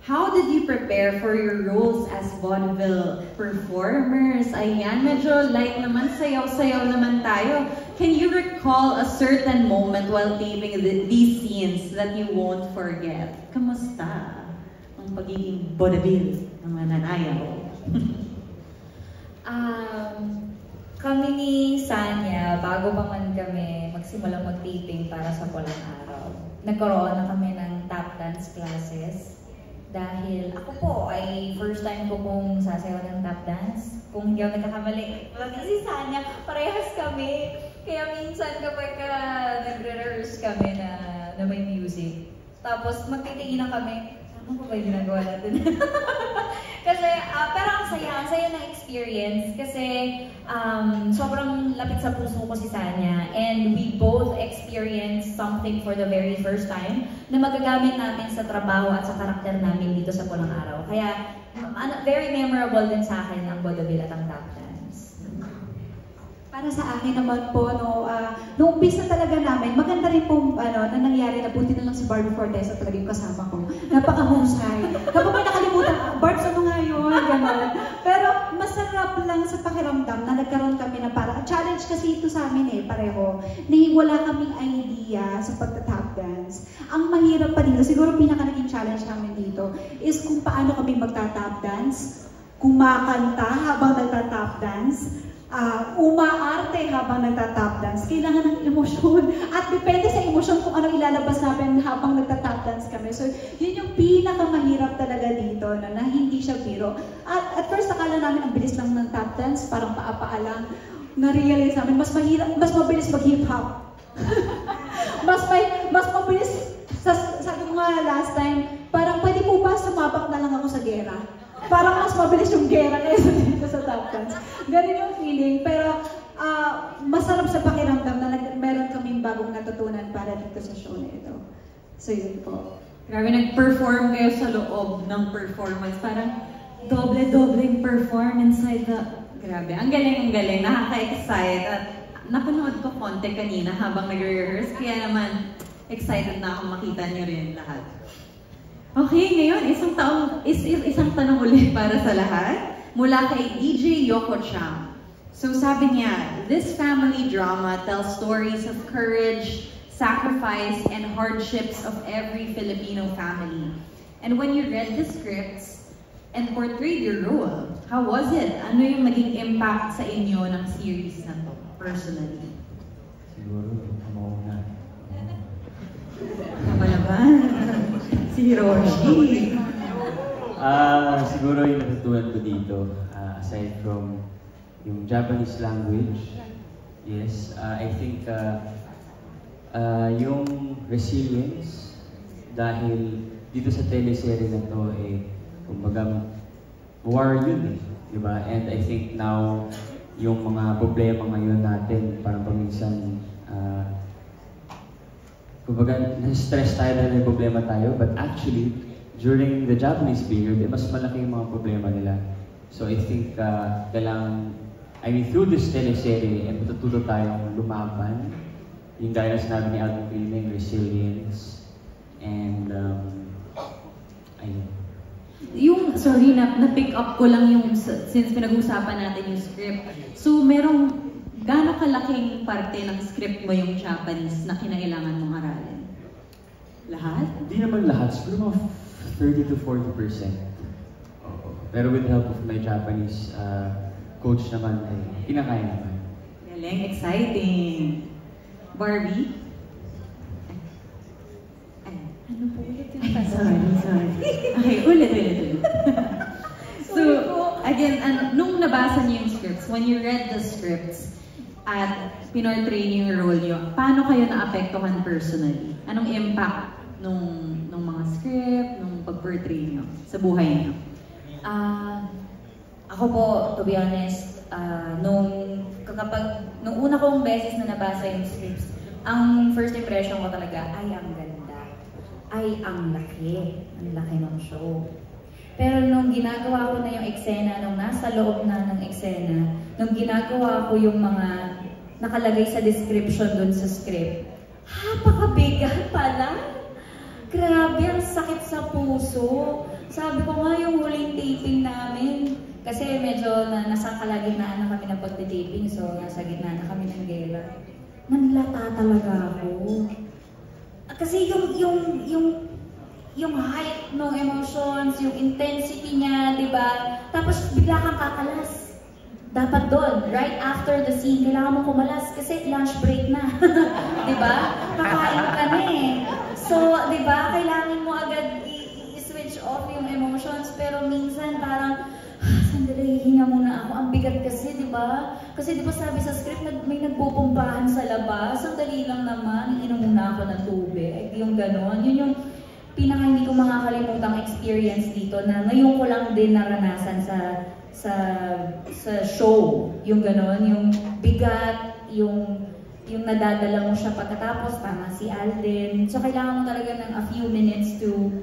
How did you prepare for your roles as vaudeville performers? Ayan, medyo light naman, sayaw-sayaw naman tayo. Can you recall a certain moment while taping these scenes that you won't forget? Kamusta ang pagiging vaudeville ng mananayaw? Kami ni Sanya, bago pa man kami magsimulang mag-taping para sa Pulang Araw, nagkaroon na kami ng tap dance classes. Dahil ako po ay first time ko pong sasayaw ng tap dance. Kung hindi ako nagkakamali, pati si Sanya, parehas kami. Kaya minsan kapag nagre-rehearse kami na may music, tapos magtitingin na kami, ano ba yung ginagawa natin? Kasi, pero ang saya ng experience kasi sobrang lapit sa puso ko si Sanya and we both experienced something for the very first time na magagamit namin sa trabaho at sa karakter namin dito sa Pulang Araw. Kaya, very memorable din sa akin ang vaudeville at ang tap dance. Para sa akin naman po, nung umpisa talaga namin, maganda rin po na nangyari na buti na lang si Barbie Fortesa talaga yung kasama ko. Napaka-husay. Kapag may nakalimutan, Barbs, ano nga yun? Ganon. Pero masarap lang sa pakiramdam na nagkaroon kami na para, challenge kasi ito sa amin pareho, na wala kaming idea sa pagta-tap dance. Ang mahirap pa dito, siguro pinaka naging challenge namin dito, is kung paano kami magta-tap dance, kumakanta habang nagta-tap dance, umaarte habang nagta-tap dance. Kailangan ng emosyon. At depende sa emosyon kung anong ilalabas namin habang nagta-tap dance kami. So, yun yung pinakamahirap talaga dito na hindi siya biro. At first, akala namin ang bilis lang ng tap dance, parang paa-paa lang. Na-realize namin, mas mabilis mag-hip-hop. mas mabilis, sabi ko nga last time, parang pwede po ba sumabak na lang ako sa gera? Parang mas mabilis yung gera kaysa dito sa tap dance. Ganun yung feeling. Pero masarap sa pakiramdam na meron kaming bagong natutunan para dito sa show na ito. So yun po. Grabe, nag-perform kayo sa loob ng performance. Parang doble-doble perform inside the... Grabe, ang galing. Nakaka-excite. At napanood ko konti kanina habang nag-rehearse. Kaya naman, excited na akong makita niyo rin lahat. Okay, ngayon, isang tanong ulit para sa lahat. Mula kay DJ Yoko Chang. So sabi niya, this family drama tells stories of courage, sacrifice, and hardships of every Filipino family. And when you read the scripts and portrayed your role, how was it? Ano yung naging impact sa inyo ng series na to, personally? Siguro, na. Tama naman. Si Hiroshi. Siguro yung natutunan ko dito, aside from yung Japanese language, yes, I think yung resilience, dahil dito sa teleserye na to, kumbaga, war yun diba? And I think now, yung mga problema ngayon natin, parang paminsan, kumbaga, nasa-stress tayo na may problema tayo, but actually, during the Japanese period, mas malaki yung mga problema nila. So I think, through this teleserye, matututo tayong lumaban, yung gaya na sinabi ni Alvin Pina, yung resilience, and, ayun. Sorry, na-pick up ko lang yung, since pinag-uusapan natin yung script. So, gaano kalaking parte ng script mo yung Japanese na kinailangan mong aralin? Lahat? Hindi naman lahat. Siguro mga 30 to 40%. Pero with the help of my Japanese coach naman, kinakaya naman. Galing, exciting. Barbie? Ano po ulit yung sorry. Okay, ulit. So, again, nung nabasa niyo yung scripts, when you read the scripts, at pinortray niyo yung role niyo, paano kayo naapektuhan personally? Anong impact nung mga script, nung pag-portray niyo sa buhay niyo? Ako po, to be honest, nung una kong beses na nabasa yung scripts, ang first impression ko talaga, ay ang ganda, ay ang laki ng show. Pero nung ginagawa ko na yung eksena, nung nasa loob na ng eksena, nung ginagawa ko yung mga nakalagay sa description dun sa script, napakabigat pala. Grabe, ang sakit sa puso. Sabi ko nga yung huling taping namin, kasi medyo nasa kalagitnaan na kami ng pagtitaping, so nasa gitna na kami ng gera. Nanlata talaga ako. Kasi yung height ng emotions, yung intensity niya, di ba? Tapos bigla kang kakalas. Dapat doon, right after the scene, kailangan mo kumalas kasi lunch break na. Di ba? Kakain ka na eh. So, di ba, kailangan mo agad i-switch off yung emotions, pero minsan parang, sandali, hinga muna ako. Ang bigat kasi, di ba? Kasi di ba sabi sa script, may nagpupumpahan sa labas. Sandali lang naman, iinom muna ako ng tubig. Yung gano'n. Yun yung pinaka hindi ko makakalimutang experience dito na ngayon ko lang din naranasan sa show. Yung gano'n, yung bigat, yung nadadala mo siya pagkatapos, tama si Alden. So kailangan mo talaga ng a few minutes to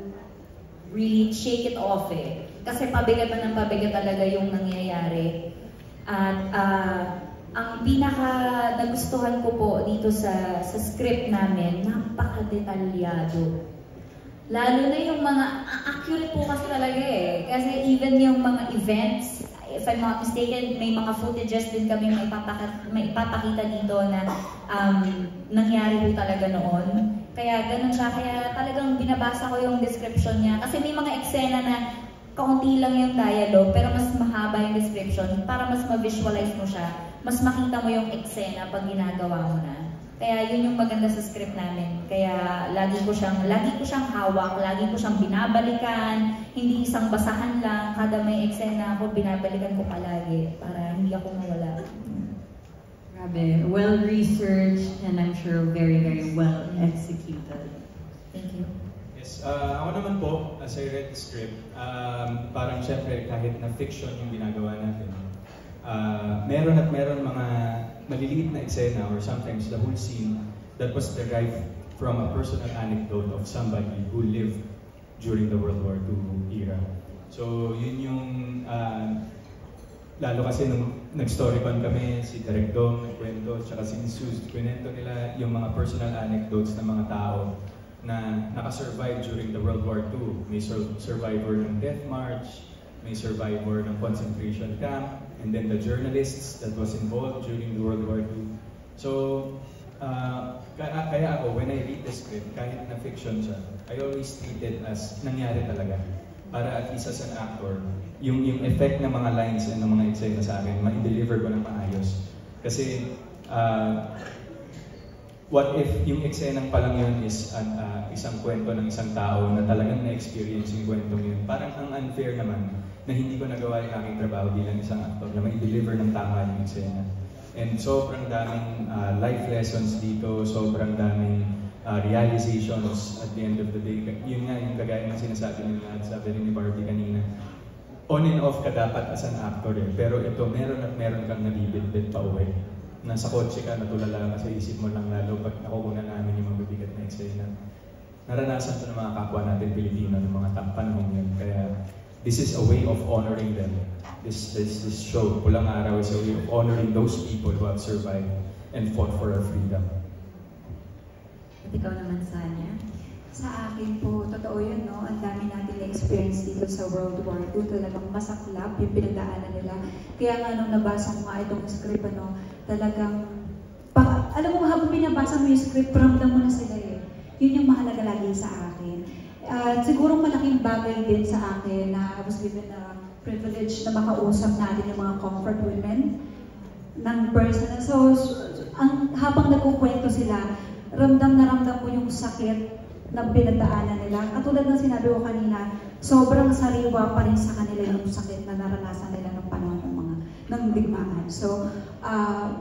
really shake it off eh. Kasi pabigat na ng pabigat talaga yung nangyayari. At ang pinaka nagustuhan ko po dito sa script namin, napaka-detalyado. Lalo na yung mga, accurate po kasi talaga eh. Kasi even yung mga events, if I'm not mistaken, may mga footages din kami may ipapakita dito na nangyari po talaga noon. Kaya ganun siya, kaya talagang binabasa ko yung description niya. Kasi may mga eksena na kaunti lang yung dialogue, pero mas mahaba yung description para mas ma-visualize mo siya, mas makita mo yung eksena pag ginagawa mo na. Kaya yun yung maganda sa script namin. Kaya lagi ko siyang hawak, lagi ko siyang binabalikan, hindi isang basahan lang, kada may eksena ako, binabalikan ko palagi para hindi ako mawala. Grabe, well-researched and I'm sure very, very well executed. Thank you. Yes, ako naman po, as I read the script, parang syempre kahit na fiction yung ginagawa natin, meron mga maliliit na eksena or sometimes the whole scene that was derived from a personal anecdote of somebody who lived during the World War II era. So yun yung, lalo kasi nung nag-storycon kami, si Direk Dom nagkwento, tsaka si Sus, kwento nila yung mga personal anecdotes ng mga tao na nakasurvive during the World War II. May survivor ng Death March, may survivor ng concentration camp, and then the journalists that was involved during the World War II. So, kaya ako, when I read the script, kahit na fiction siya, I always treat it as nangyari talaga. Para at least as an actor, yung effect ng mga lines and ng mga eksena sa akin, ma-deliver ko ng maayos. Kasi, what if yung eksenang palang yun is isang kwento ng isang tao na talagang na-experience yung kwentong yun? Parang ang unfair naman na hindi ko nagawa yung aking trabaho bilang isang actor na ma-deliver ng tama yung eksena. And sobrang daming life lessons dito, sobrang daming realizations at the end of the day. Yun nga yung kagaya ng sinasabi nila at sabi rin ni Barbie kanina. On and off ka dapat as an actor eh. Pero ito, meron kang nabibit-bit pa uwi. Nasa kotse ka, natulala ka sa isip mo lang lalo pag nakukunan namin yung mabibigat na eksena. Naranasan ito ng mga kapwa natin Pilipino ng mga panahon yun. Kaya this is a way of honoring them. This show, Pulang Araw, is a way of honoring those people who have survived and fought for our freedom. At ikaw naman, Sanya? Sa akin po, totoo yun, no? Ang dami natin na-experience dito sa World War II. Talagang masaklap yung pinagdaanan nila. Kaya nga nung nabasa mo nga itong script, talagang, alam mo, habang binabasa mo yung script, ramdam mo na sila eh. Yun yung mahalaga lagi sa akin. Siguro malaking bagay din sa akin na I was given a privilege na makausap natin yung mga comfort women ng personal. So, habang nagkukwento sila, ramdam na ramdam mo yung sakit ng pinagdaanan nila. Katulad ng sinabi ko kanina, sobrang sariwa pa rin sa kanila yung sakit na naranasan nila ng panahon ng digmaan. So,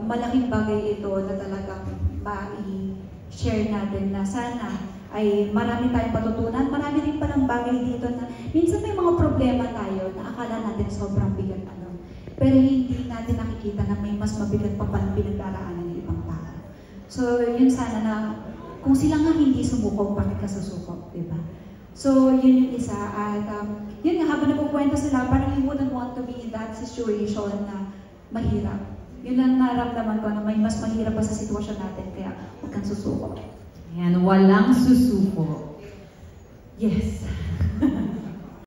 malaking bagay ito na talagang ma-share natin na sana ay marami tayong patutunan. Marami rin palang bagay dito na minsan may mga problema tayo na akala natin sobrang bigat pero hindi natin nakikita na may mas mabigat pa palang pinagdaraanan ng ibang tao. So, yun sana na kung sila nga hindi sumuko, bakit ka susukop, di ba? So, yun yung isa. At yun nga, habang nagkukwento sila, parang you wouldn't want to be in that situation na mahirap. Yun ang naramdaman ko na may mas mahirap pa sa sitwasyon natin, kaya huwag kang susuko. Ayan, walang susuko. Yes.